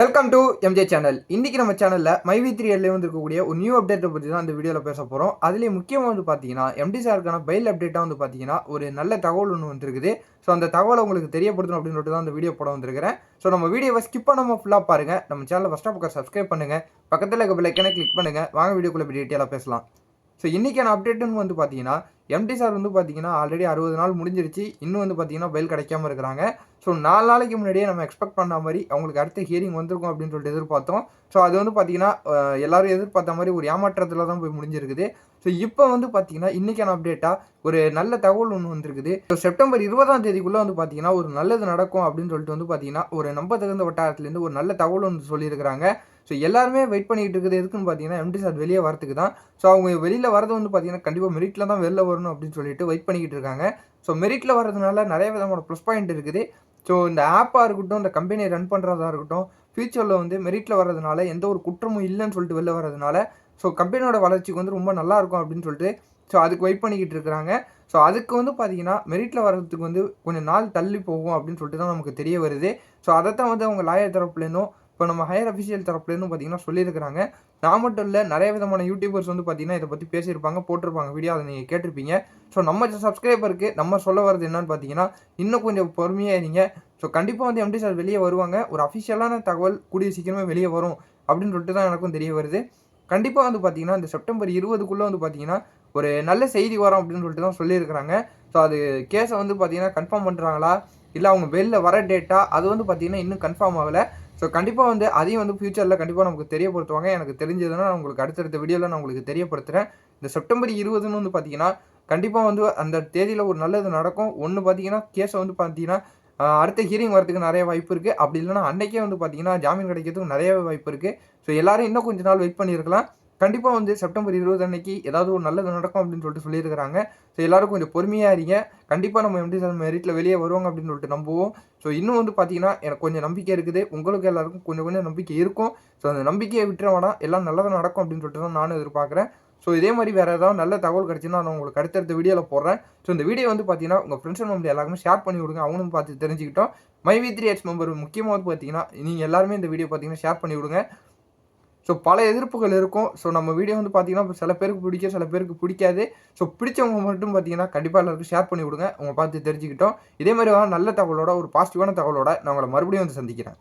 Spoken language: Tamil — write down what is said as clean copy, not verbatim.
Welcome to MJ channel. இன்னைக்கு நம்ம சேனலில் மைவி3 இருக்கக்கூடிய ஒரு நியூ அப்டேட்டை பற்றி தான் இந்த வீடியோவில் பேச போகிறோம். அதுலேயே முக்கியமாக வந்து பார்த்தீங்கன்னா எம்டி சாருக்கான பெயில் அப்டேட்டாக வந்து பார்த்தீங்கன்னா ஒரு நல்ல தகவல் ஒன்று வந்துருக்குது. ஸோ அந்த தகவலை உங்களுக்கு தெரியப்படுத்தணும் அப்படின்னு சொல்லிட்டு தான் அந்த வீடியோ போட வந்திருக்கிறேன். ஸோ நம்ம வீடியோவை ஸ்கிப் பண்ணாமல் ஃபுல்லாக பாருங்கள். நம்ம சேனலை ஃபஸ்ட்டாக பக்கம் சப்ஸ்கிரைப் பண்ணுங்கள், பக்கத்தில் இருக்க பெல் ஐக்கானை கிளிக் பண்ணுங்கள். வாங்க வீடியோக்குள்ளே போய் டீட்டெயிலாக பேசலாம். ஸோ இன்றைக்கான அப்டேட்டுன்னு வந்து பார்த்தீங்கன்னா எம்டி சார் வந்து பார்த்தீங்கன்னா ஆல்ரெடி 60 நாள் முடிஞ்சிருச்சு. இன்னும் வந்து பார்த்தீங்கன்னா பெயில் கிடைக்காம இருக்கிறாங்க. ஸோ 4 நாளைக்கு முன்னாடியே நம்ம எக்ஸ்பெக்ட் பண்ண மாதிரி அவங்களுக்கு அடுத்த ஹியரிங் வந்திருக்கும் அப்படின்னு சொல்லிட்டு எதிர்பார்த்தோம். ஸோ அது வந்து பார்த்தீங்கன்னா எல்லாரும் எதிர்பார்த்த மாதிரி ஒரு ஏமாற்றத்தில் தான் போய் முடிஞ்சிருக்குது. ஸோ இப்போ வந்து பார்த்தீங்கன்னா இன்றைக்கான அப்டேட்டாக ஒரு நல்ல தகவல் ஒன்று வந்திருக்குது. ஸோ செப்டம்பர் 20ஆம் தேதிக்குள்ளே வந்து பார்த்தீங்கன்னா ஒரு நல்லது நடக்கும் அப்படின்னு சொல்லிட்டு வந்து பார்த்தீங்கன்னா ஒரு நம்பத்தகுந்த வட்டாரத்துலேருந்து ஒரு நல்ல தகவல் ஒன்று சொல்லியிருக்கிறாங்க. ஸோ எல்லாருமே வெயிட் பண்ணிட்டு இருக்குது எதுக்குன்னு பார்த்தீங்கன்னா எம்டி சார் வெளியே வரதுக்கு தான். ஸோ அவங்க வெளியில் வரது வந்து பார்த்தீங்கன்னா கண்டிப்பாக மெரிட்டில் தான் வெளில வரணும் அப்படின்னு சொல்லிட்டு வெயிட் பண்ணிக்கிட்டு இருக்காங்க. ஸோ மெரிட்டில் வரதுனால நிறைய விதமான ப்ளஸ் பாயிண்ட் இருக்குது. ஸோ இந்த ஆப்பாக இருக்கட்டும், இந்த கம்பெனியை ரன் பண்ணுறதா இருக்கட்டும், ஃபியூச்சரில் வந்து மெரிட்டில் வர்றதுனால எந்த ஒரு குற்றமும் இல்லைன்னு சொல்லிட்டு வெளில வரதுனால ஸோ கம்பெனியோட வளர்ச்சிக்கு வந்து ரொம்ப நல்லாயிருக்கும் அப்படின்னு சொல்லிட்டு ஸோ அதுக்கு வெயிட் பண்ணிக்கிட்டு இருக்கிறாங்க. ஸோ அதுக்கு வந்து பார்த்தீங்கன்னா மெரிட்டில் வர்றதுக்கு வந்து கொஞ்சம் நாள் தள்ளி போகும் அப்படின்னு சொல்லிட்டு தான் நமக்கு தெரிய வருது. ஸோ அதைத்தான் வந்து அவங்க லாயர் தரப்புலேருந்தும் இப்போ நம்ம ஹையர் அஃபிஷியல் தரப்புலேருந்து பார்த்தீங்கன்னா சொல்லியிருக்கிறாங்க. நான் மட்டும் இல்லை, நிறைய விதமான யூடியூபர்ஸ் வந்து பார்த்தீங்கன்னா இதை பற்றி பேசியிருப்பாங்க, போட்டிருப்பாங்க வீடியோ, அதை நீங்கள் கேட்டிருப்பீங்க. ஸோ நம்ம சப்ஸ்கிரைபருக்கு நம்ம சொல்ல வர்றது என்னன்னு பார்த்தீங்கன்னா இன்னும் கொஞ்சம் பொறுமையாக இருங்க. ஸோ கண்டிப்பாக வந்து எம்டி சார் வெளியே வருவாங்க. ஒரு அஃபிஷியலான தகவல் கூடிய சீக்கிரமே வெளியே வரும் அப்படின்னு சொல்லிட்டு தான் எனக்கும் தெரிய வருது. கண்டிப்பாக வந்து பார்த்தீங்கன்னா இந்த செப்டம்பர் 20க்குள்ளே வந்து பார்த்தீங்கன்னா ஒரு நல்ல செய்தி வரும் அப்படின்னு சொல்லிட்டு தான் சொல்லியிருக்கிறாங்க. ஸோ அது கேஸை வந்து பார்த்தீங்கன்னா கன்ஃபார்ம் பண்ணுறாங்களா இல்லை அவங்க வெளில வர டேட்டா அது வந்து பார்த்தீங்கன்னா இன்னும் கன்ஃபார்ம் ஆகலை. ஸோ கண்டிப்பாக வந்து அதையும் வந்து ஃபியூச்சரில் கண்டிப்பாக நமக்கு தெரியப்படுத்துவாங்க. எனக்கு தெரிஞ்சதுன்னா நான் உங்களுக்கு அடுத்தடுத்த வீடியோவில் நான் உங்களுக்கு தெரியப்படுத்துகிறேன். இந்த செப்டம்பர் 20ன்னு வந்து பார்த்தீங்கன்னா கண்டிப்பாக வந்து அந்த தேதியில் ஒரு நல்லது நடக்கும். ஒன்று பார்த்தீங்கன்னா கேஸை வந்து பார்த்தீங்கன்னா அடுத்த ஹியரிங் வரதுக்கு நிறைய வாய்ப்பு இருக்குது. அப்படி இல்லைனா அன்றைக்கே வந்து பார்த்தீங்கன்னா ஜாமீன் கிடைக்கிறதுக்கு நிறையவே வாய்ப்பு இருக்குது. ஸோ எல்லோரும் இன்னும் கொஞ்சம் நாள் வெயிட் பண்ணியிருக்கலாம். கண்டிப்பாக வந்து செப்டம்பர் 20 அன்னைக்கு ஏதாவது ஒரு நல்லது நடக்கும் அப்படின்னு சொல்லிட்டு சொல்லியிருக்கிறாங்க. ஸோ எல்லோரும் கொஞ்சம் பொறுமையாக இருங்க. கண்டிப்பாக நம்ம எம்டி சார் மெரிட்டில் வெளியே வருவாங்க அப்படின்னு சொல்லிட்டு நம்புவோம். ஸோ இன்னும் வந்து பார்த்தீங்கன்னா எனக்கு கொஞ்சம் நம்பிக்கை இருக்குது. உங்களுக்கு எல்லாருக்கும் கொஞ்சம் கொஞ்சம் நம்பிக்கை இருக்கும். ஸோ அந்த நம்பிக்கையை விட்டுற வேணாம், எல்லாம் நல்லதாக நடக்கும் அப்படின்னு சொல்லிட்டு தான் நானும் எதிர்பார்க்குறேன். ஸோ இதே மாதிரி வேறு ஏதாவது நல்ல தகவல் கிடச்சுன்னா நான் உங்களுக்கு அடுத்தடுத்த வீடியோவில் போடுறேன். ஸோ இந்த வீடியோ வந்து பார்த்தீங்கன்னா உங்கள் ஃப்ரெண்ட்ஸ் அண்ட் ஃபேமிலி எல்லாருமே ஷேர் பண்ணி விடுங்க. அவங்களும் பார்த்து தெரிஞ்சுக்கிட்டோம். மைவி3 மெம்பர் முக்கியமாக வந்து பார்த்தீங்கன்னா நீங்கள் எல்லாருமே இந்த வீடியோ பார்த்தீங்கன்னா ஷேர் பண்ணி விடுங்க. ஸோ பல எதிர்ப்புகள் இருக்கும். ஸோ நம்ம வீடியோ வந்து பார்த்தீங்கன்னா சில பேருக்கு பிடிக்கும், சில பேருக்கு பிடிக்காது. ஸோ பிடிச்சவங்க மட்டும் பார்த்தீங்கன்னா கண்டிப்பாக எல்லாருக்கும் ஷேர் பண்ணி விடுங்க. உங்களை பார்த்து தெரிஞ்சுக்கிட்டோம். இதே மாதிரி நல்ல தகவலோட ஒரு பாசிட்டிவான தகவலோட நான் உங்களை மறுபடியும் வந்து சந்திக்கிறேன்.